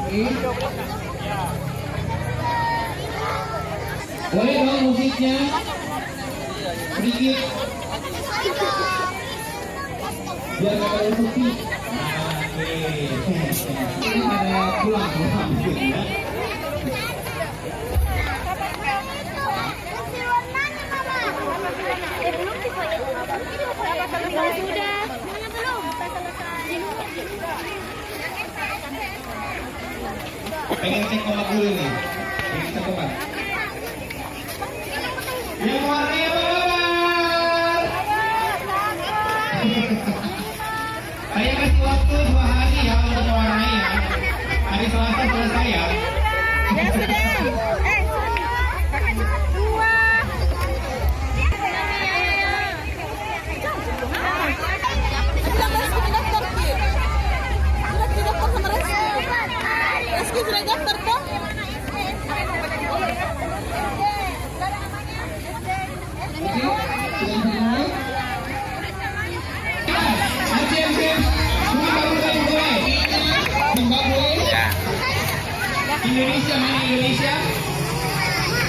Boleh dong musiknya sedikit biar gak terlalu sepi. Ini ada pulang ya. Pengen cek obat dulu nih. Pengen cek obat. Yang warnanya apa? Saya kasih waktu 2 hari ya untuk mewarnai ya. Hari Selasa selesai ya. Ya sudah. Sudah daftar kok? Indonesia mana Indonesia?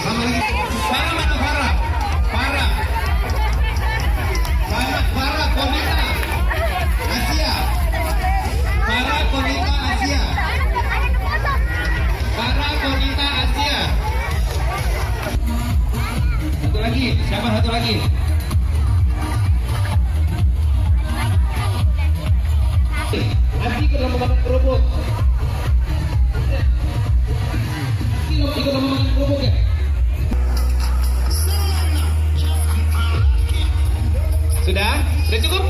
Farah mana Farah? Farah Konita Asia. Farah Konita Asia. Farah Konita Asia. Satu lagi, siapa satu lagi? Nanti ke dalam makan kerupuk. Ikut dalam makan kerupuk ya. Sudah? Sudah cukup?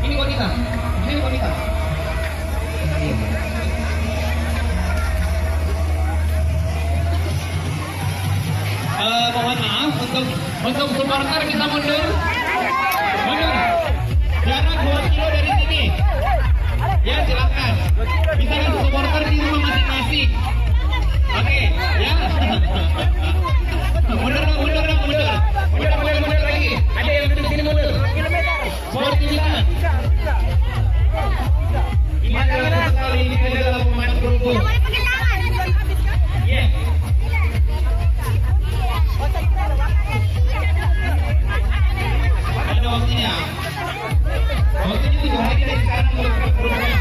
Ini wanita. Mohon maaf untuk supporter kita mundur. Jarak 2 kilo dari sini. Ya silakan. Bisa lihat supporter di rumah masing-masing. Oke, ya. Mundur lagi. Ada yang duduk sini mundur. Sportivitas. Ini adalah sekali ini adalah pemain kerupuk. Iya. Ada waktunya. Waktunya 3 hari dari sekarang untuk kerupuknya.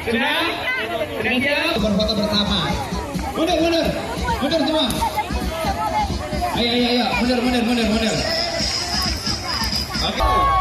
Sudah? Sudah siap? Berfoto bersama. Mundur semua. Ayo, mundur. Oke.